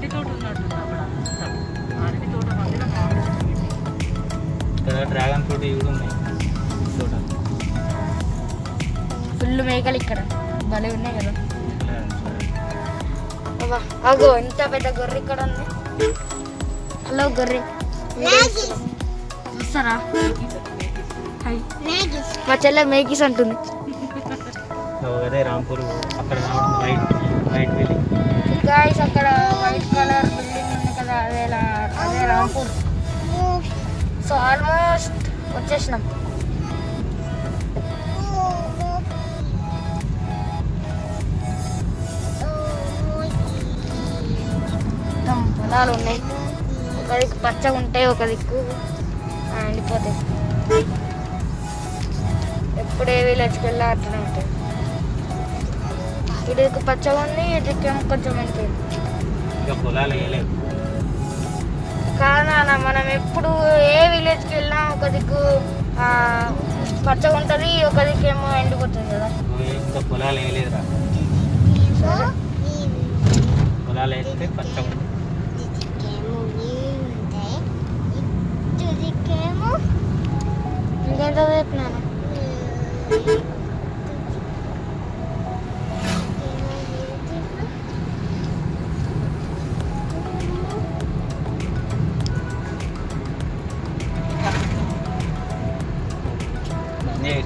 అరటి తోట ఉన్నట్టుంది అక్కడ అంతా. అరటి తోట మధ్యలో మామిడి చెట్టు పెట్టి. ఇక్కడ డ్రాగన్ ఫ్రూట్ ఇవి కూడా ఉన్నాయి తోట. ఫుల్ మేకలు ఇక్కడ భలే ఉన్నాయి కదా. అగో ఇంత పెద్ద గొర్రె ఇక్కడ ఉంది. హలో గొర్రె వస్తారా? మా చెల్లె మేకీస్ అంటుంది. అదే రాంపూర్ అక్కడ వైట్ బిల్డింగ్. గాయ్స్ అక్కడ వైట్ కలర్ బిల్డింగ్ ఉంది కదా, అదే రాంపూర్. సో ఆల్మోస్ట్ వచ్చేసినాం. మొత్తం పొలాలు ఉన్నాయి. ఒక దిక్కు పచ్చగా ఉంటాయి, ఒక దిక్కు ఎండిపోతాయి. ఎప్పుడే విలేజ్కి వెళ్ళా అట్లనే ఉంటాయి. ఇటు దిక్కు పచ్చగా ఉంది, ఇటు దిక్కేమో కొంచెం ఎండిపోయింది. ఇక పొలాలు వేయలేదు కాదన్న, మనం ఎప్పుడు ఏ విలేజ్కి వెళ్ళినా ఒక దిక్కు పచ్చగా ఉంటుంది, ఒక దిక్కు ఏమో ఎండిపోతుంది కదా. ఇంకా పొలాలు వేయలేదురా. పొలాలు వేస్తే పచ్చగా ఉంటుంది. ఇంకెంత చెప్పినాను.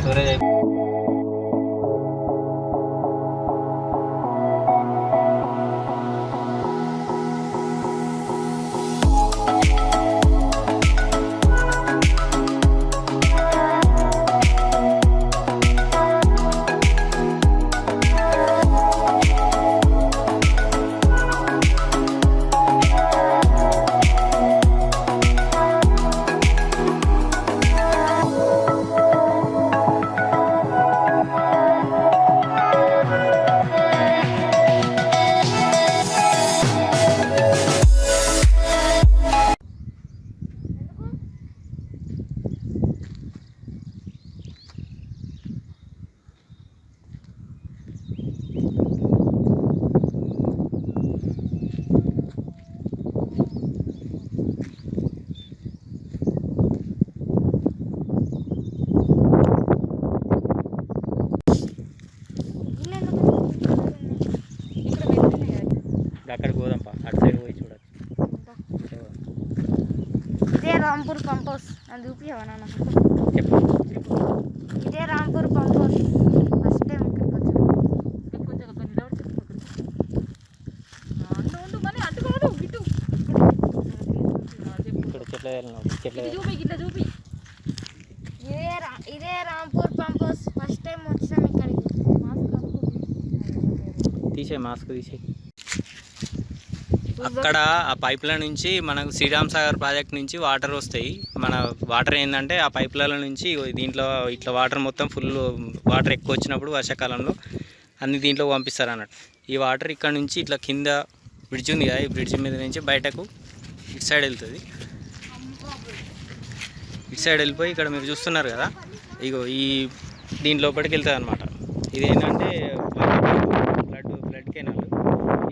స్టోరేజ్ అక్కడికి పోదాంపా, అటు సైడ్ పోయి చూడచ్చు. ఇదే రాంపూర్ పంప్ హౌస్. అది చూపించవా నాన్న? చెప్పు. ఇదే Rampur pump house. First time ఇక్కడికి వచ్చాను. కొంచెం నిలబడి చెప్పు. మరి అంటుకోడు గిట్టు ఇక్కడ చెట్ల చూపి గిట్లా చూపి. ఇదే Rampur pump house. First time వచ్చాం ఇక్కడికి. తీసే మాస్క్ తీసే. అక్కడ ఆ పైపుల నుంచి మనకు శ్రీరామ్ సాగర్ ప్రాజెక్ట్ నుంచి వాటర్ వస్తాయి. మన వాటర్ ఏంటంటే ఆ పైపుల నుంచి దీంట్లో ఇట్లా వాటర్ మొత్తం ఫుల్ వాటర్ ఎక్కువ వచ్చినప్పుడు వర్షాకాలంలో అన్ని దీంట్లో పంపిస్తారు అన్నట్టు. ఈ వాటర్ ఇక్కడ నుంచి ఇట్లా కింద బ్రిడ్జ్ ఉంది కదా, ఈ బ్రిడ్జ్ మీద నుంచి బయటకు ఇటు సైడ్ వెళ్తుంది. ఇటు సైడ్ వెళ్ళిపోయి ఇక్కడ మీరు చూస్తున్నారు కదా, ఇగో ఈ దీని లోపలికి వెళ్తుంది అనమాట. ఇదేంటంటే బ్లడ్ కెనాల్.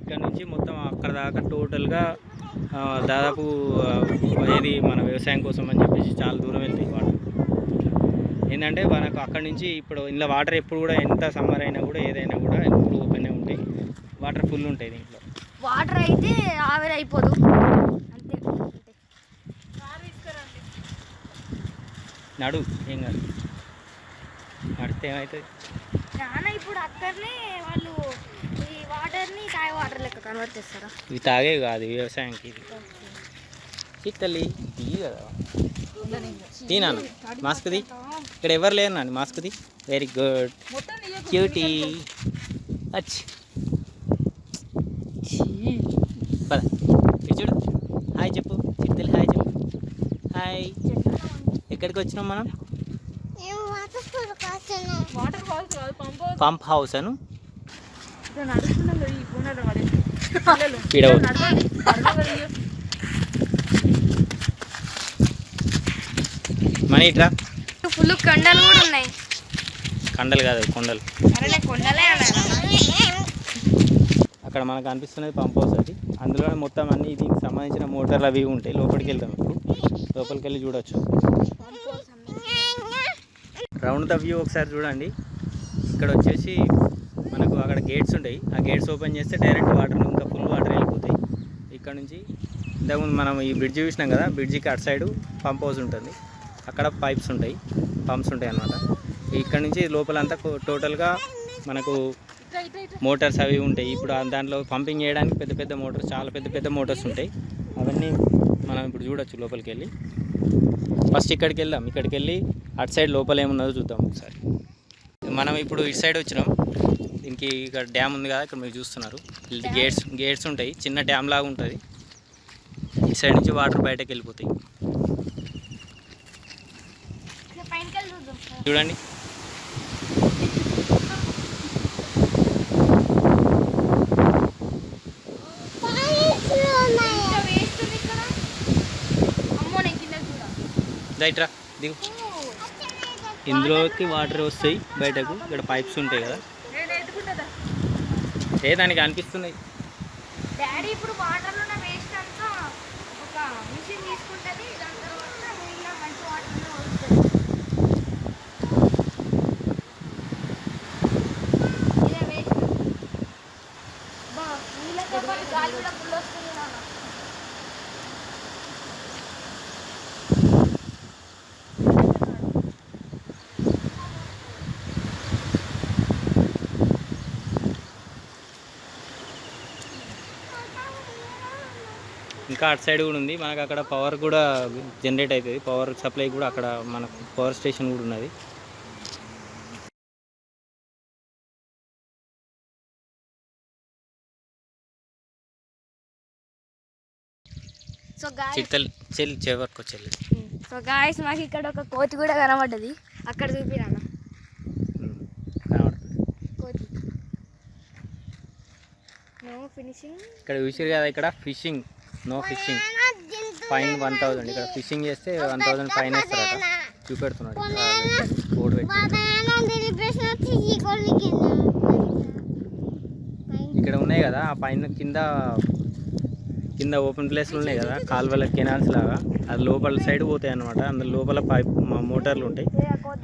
ఇక్కడ నుంచి మొత్తం అక్కడ దాకా టోటల్గా దాదాపు ఏది మన వ్యవసాయం కోసం అని చెప్పేసి చాలా దూరం వెళ్తాయి వాటర్. ఏంటంటే మనకు అక్కడ నుంచి ఇప్పుడు ఇందులో వాటర్ ఎప్పుడు కూడా ఎంత సమ్మర్ అయినా కూడా ఏదైనా కూడా ఎప్పుడు ఓపెన్ ఉంటాయి, వాటర్ ఫుల్ ఉంటాయి దీంట్లో. వాటర్ అయితే ఆవిరి అయిపోదు అంతే. నడు ఏం కాదు, నడితే ఏమవుతుంది. నాన్న ఇప్పుడు అక్కడనే వాళ్ళు ఈ వాటర్ని తాగే వాటర్ లెక్క కన్వర్ట్ చేస్తారా? ఇవి తాగే కాదు, వ్యవసాయానికి. ఇది చిత్తల్లి తీయి కదా, తీనాను మాస్క్ది. ఇక్కడ ఎవరు లేరు నాన్న, మాస్క్ది. Very good cutie. అచ్ పద చూడు. హాయ్ చెప్పు చిత్తల్లి, హాయ్ చెప్పు. హాయ్. ఎక్కడికి వచ్చినాం మనం? పంప్ హౌస్ అను. మనీ ఇట్రా. ఫుల్ కొండలు కూడా ఉన్నాయి. కండలు కాదు కొండలు. కొండలే అక్కడ మనకు అనిపిస్తున్నది పంప్ హౌస్ అది. అందులోనే మొత్తం అన్ని దీనికి సంబంధించిన మోటార్లు అవి ఉంటాయి. లోపలికి వెళ్తాం ఇప్పుడు, లోపలికి వెళ్ళి చూడొచ్చు. రౌండ్ ద వ్యూ ఒకసారి చూడండి. ఇక్కడ వచ్చేసి మనకు అక్కడ గేట్స్ ఉంటాయి. ఆ గేట్స్ ఓపెన్ చేస్తే డైరెక్ట్ వాటర్, ఇంకా ఫుల్ వాటర్ వెళ్ళిపోతాయి. ఇక్కడ నుంచి ఇంతకుముందు మనం ఈ బ్రిడ్జి చూసినాం కదా, బ్రిడ్జికి అటు సైడు పంప్ హౌస్ ఉంటుంది. అక్కడ పైప్స్ ఉంటాయి, పంప్స్ ఉంటాయి అన్నమాట. ఇక్కడ నుంచి లోపలంతా టోటల్గా మనకు మోటార్స్ అవి ఉంటాయి. ఇప్పుడు దాంట్లో పంపింగ్ చేయడానికి పెద్ద పెద్ద మోటార్స్, చాలా పెద్ద పెద్ద మోటార్స్ ఉంటాయి. అవన్నీ మనం ఇప్పుడు చూడొచ్చు లోపలికి వెళ్ళి. ఫస్ట్ ఇక్కడికి వెళ్దాం. ఇక్కడికి వెళ్ళి అటు సైడ్ లోపల ఏమున్నదో చూద్దాం ఒకసారి. మనం ఇప్పుడు ఇటు సైడ్ వచ్చినాం. దీనికి ఇక్కడ డ్యామ్ ఉంది కదా, ఇక్కడ మీరు చూస్తున్నారు. గేట్స్ ఉంటాయి, చిన్న డ్యామ్ లాగా ఉంటుంది. ఈ సైడ్ నుంచి వాటర్ బయటకు వెళ్ళిపోతాయి. చూడండి, రైట్రా దిగు. ఇందులోకి వాటర్ వస్తాయి బయటకు. ఇక్కడ పైప్స్ ఉంటాయి కదా, దానికి అనిపిస్తున్నాయి. డాడీ ఇప్పుడు వాటర్లో వేస్ట్ అంతా ఒక మిషన్ తీసుకుంటుంది. దాని తర్వాత మిగిలిన మంచి వాటర్లో వస్తుంది. ఇదే వేస్ట్. నీళ్ళతో పాటు గాలి కూడా ఫుల్ వస్తుంది నాన్న. ఇంకా అటు సైడ్ కూడా ఉంది. మనకు అక్కడ పవర్ కూడా జనరేట్ అవుతుంది. పవర్ సప్లై కూడా అక్కడ మనకు పవర్ స్టేషన్ కూడా ఉన్నది. సో గాయస్ మాకు ఇక్కడ ఒక కోతి కూడా కనబడ్డది. అక్కడ చూపిరాను కోతి. No finishing. ఇక్కడ చూసారు కదా, ఇక్కడ ఫిషింగ్, నో ఫిషింగ్, ఫైన్ 1000. ఇక్కడ ఫిషింగ్ చేస్తే 1000 ఫైన్ వేస్తారట. చూపెడుతున్నాడు బోర్డు పెట్టి. ఇక్కడ ఉన్నాయి కదా ఆ పైన కింద ఓపెన్ ప్లేస్లు ఉన్నాయి కదా, కాలువల కెనాల్స్ లాగా, అది లోపల సైడ్ పోతాయి అన్నమాట. అందులో లోపల పైప్ మోటార్లు ఉంటాయి.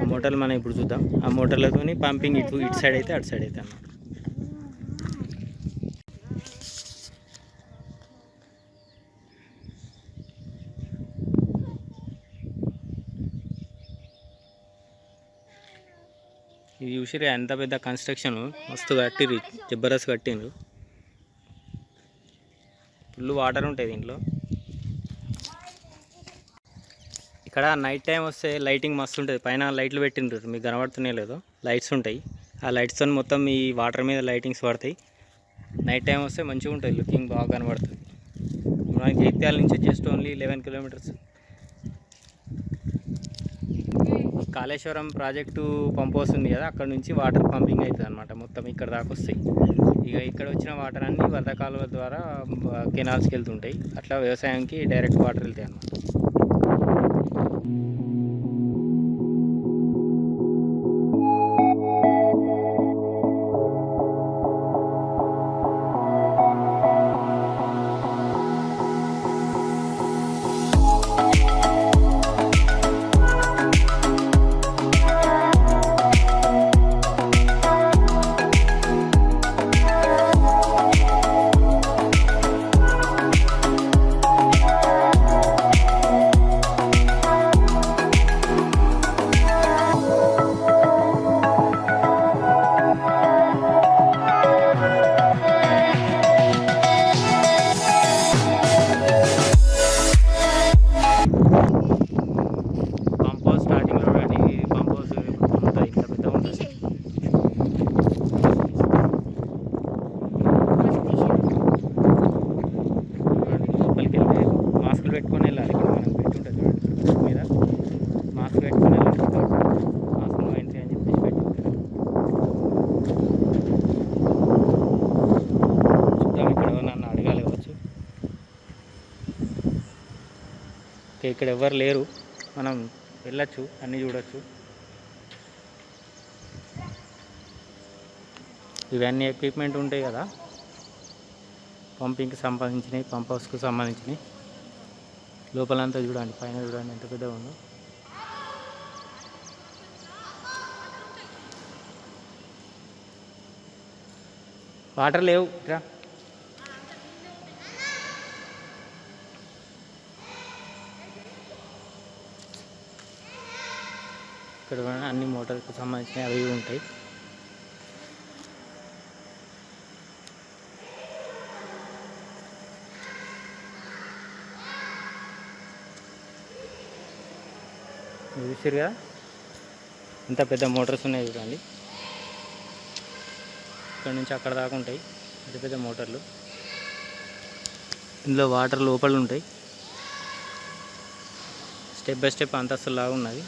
ఆ మోటార్లు మనం ఇప్పుడు చూద్దాం. ఆ మోటార్లతో పంపింగ్ ఇటు సైడ్ అయితే అటు సైడ్ అయితే అన్నమాట. ఇది చూసిరే ఎంత పెద్ద కన్స్ట్రక్షన్, మస్తు కట్టిరు, జబర్దస్త్ కట్టిండ్రు. ఫుల్ వాటర్ ఉంటాయి దీంట్లో. ఇక్కడ నైట్ టైం వస్తే లైటింగ్ మస్తు ఉంటుంది. పైన లైట్లు పెట్టిండ్రు, మీకు కనబడుతున్నాయి లేదో, లైట్స్ ఉంటాయి. ఆ లైట్స్తో మొత్తం ఈ వాటర్ మీద లైటింగ్స్ పడతాయి. నైట్ టైం వస్తే మంచిగా ఉంటుంది, లుకింగ్ బాగా కనబడుతుంది. మనకి జగిత్యాల నుంచి just only 11 kilometres. Kaleshwaram project pump వస్తుంది కదా, అక్కడ నుంచి వాటర్ పంపింగ్ అవుతుంది అనమాట. మొత్తం ఇక్కడ దాకా వస్తాయి. ఇక ఇక్కడ వచ్చిన వాటర్ అన్నీ వరద కాలువ ద్వారా కెనాల్స్కి వెళ్తుంటాయి. అట్లా వ్యవసాయానికి డైరెక్ట్ వాటర్ వెళ్తాయి అన్నమాట. పెట్టుకొని వెళ్ళాలి. ఇక్కడ మనకు పెట్టుంటుంది చూడండి మీద, మాస్క్ పెట్టుకొని వెళ్ళాలి. మాస్క్ నో ఎంట్రీ అని చెప్పేసి పెట్టుంటారు. చూద్దాం ఇక్కడ నన్ను అడగాలి కావచ్చు. ఇక్కడ ఎవరు లేరు, మనం వెళ్ళచ్చు, అన్నీ చూడొచ్చు. ఇవన్నీ ఎక్విప్మెంట్ ఉంటాయి కదా, పంపింగ్కి సంబంధించినవి, పంప్ హౌస్కు సంబంధించినవి. లోపలంతా చూడండి, పైన చూడండి ఎంత పెద్దగా ఉందో. వాటర్ లేవు ఇక్కడ. ఇక్కడ అన్ని మోటార్కి సంబంధించినవి అవి ఉంటాయి. చూసారు కదా ఇంత పెద్ద మోటార్స్ ఉన్నాయి చూడండి. ఇక్కడ నుంచి అక్కడ దాకా ఉంటాయి పెద్ద పెద్ద మోటార్లు. ఇందులో వాటర్ లోపల ఉంటాయి. స్టెప్ బై స్టెప్ అంతస్తులాగా ఉన్నది.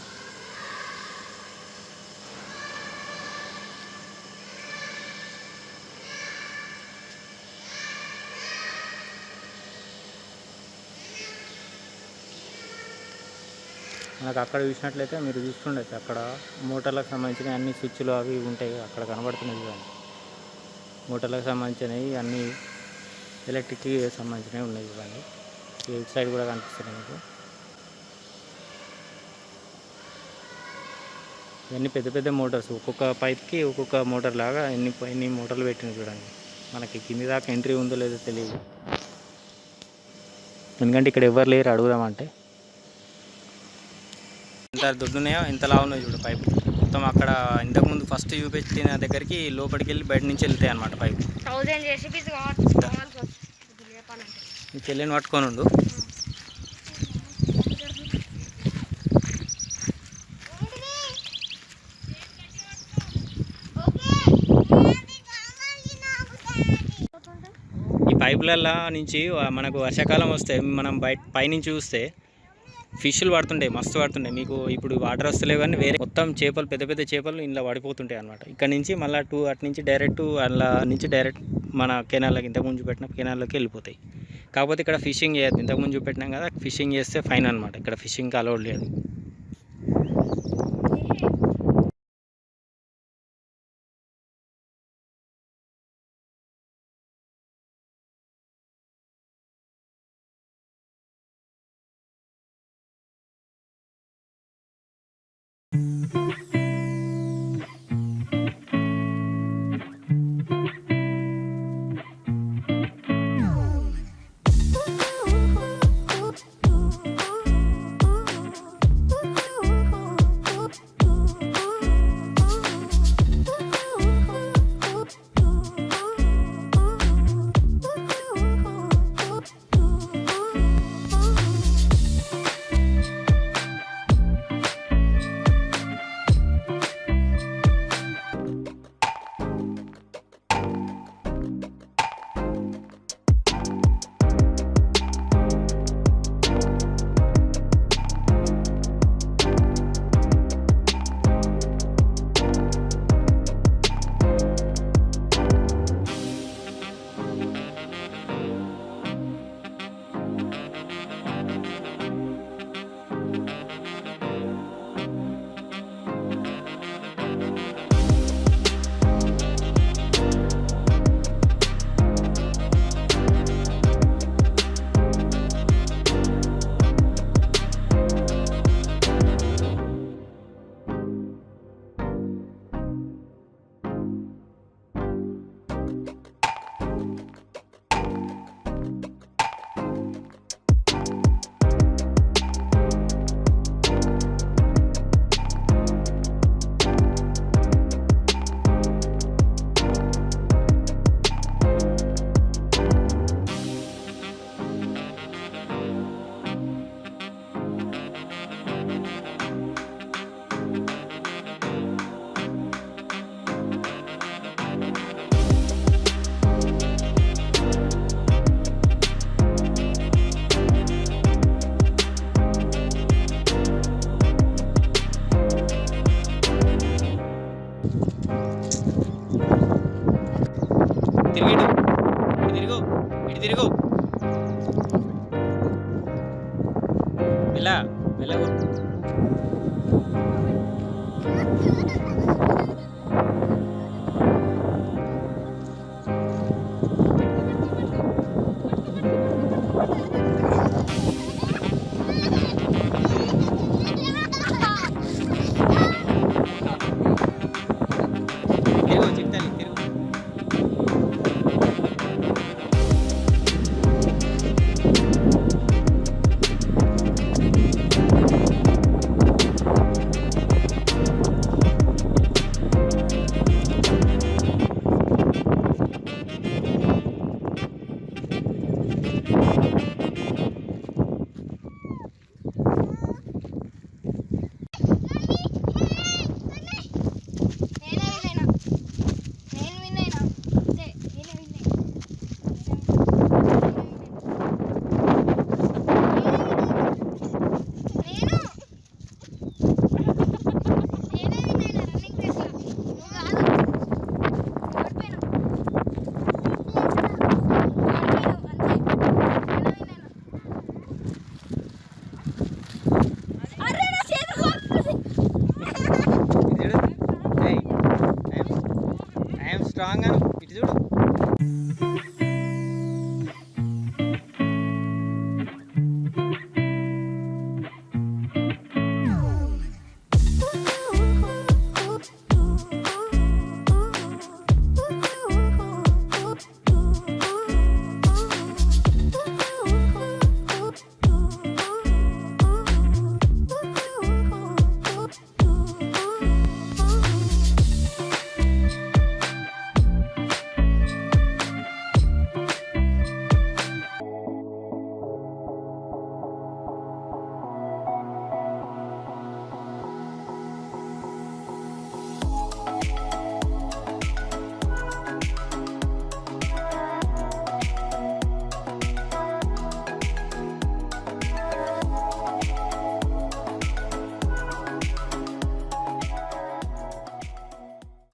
మనకు అక్కడ చూసినట్లయితే మీరు చూస్తుండొచ్చు, అక్కడ మోటార్లకు సంబంధించిన అన్ని స్విచ్లు అవి ఉంటాయి అక్కడ కనబడుతున్నాయి చూడండి. మోటార్లకు సంబంధించినవి అన్ని ఎలక్ట్రిక్కి సంబంధించినవి ఉన్నాయి చూడండి. ఈ సైడ్ కూడా కనిపిస్తున్నాయి మీకు. ఇవన్నీ పెద్ద పెద్ద మోటార్స్, ఒక్కొక్క పైప్కి ఒక్కొక్క మోటార్ లాగా ఎన్ని మోటార్లు పెట్టినాయి చూడండి. మనకి కింది దాకా ఎంట్రీ ఉందో లేదో తెలియదు, ఎందుకంటే ఇక్కడ ఎవరు లేరు అడుగుదామంటే. ఎంత దొడ్డున్నాయో ఎంత లావు ఉన్నాయో చూడు పైపు మొత్తం. అక్కడ ఇంతకుముందు ఫస్ట్ చూపెట్టిన దగ్గరికి లోపలికి వెళ్ళి బయట నుంచి వెళ్తాయి అన్నమాట పైపు. 1000 జేసీబీస్ మీ చెల్లిని పట్టుకొని ఉండు. ఈ పైపులల్లో నుంచి మనకు వర్షాకాలం వస్తే మనం పైనుంచి చూస్తే ఫిష్లు పడుతుంటాయి, మస్తు పడుతుంటాయి. మీకు ఇప్పుడు వాటర్ వస్తలేవు కానీ వేరే మొత్తం చేపలు, పెద్ద పెద్ద చేపలు ఇంట్లో పడిపోతుంటాయి అన్నమాట. ఇక్కడ నుంచి మళ్ళీ అటు నుంచి డైరెక్ట్ మన కెనాల్లోకి, ఇంతకుముందు పెట్టిన కెనాల్లోకి వెళ్ళిపోతాయి. కాకపోతే ఇక్కడ ఫిషింగ్ చేయద్దు. ఇంతకుముందు చూపెట్టినాం కదా, ఫిషింగ్ చేస్తే ఫైన్ అనమాట. ఇక్కడ ఫిషింగ్కి అలౌడ్ లేదు. తిరుగు ఇలా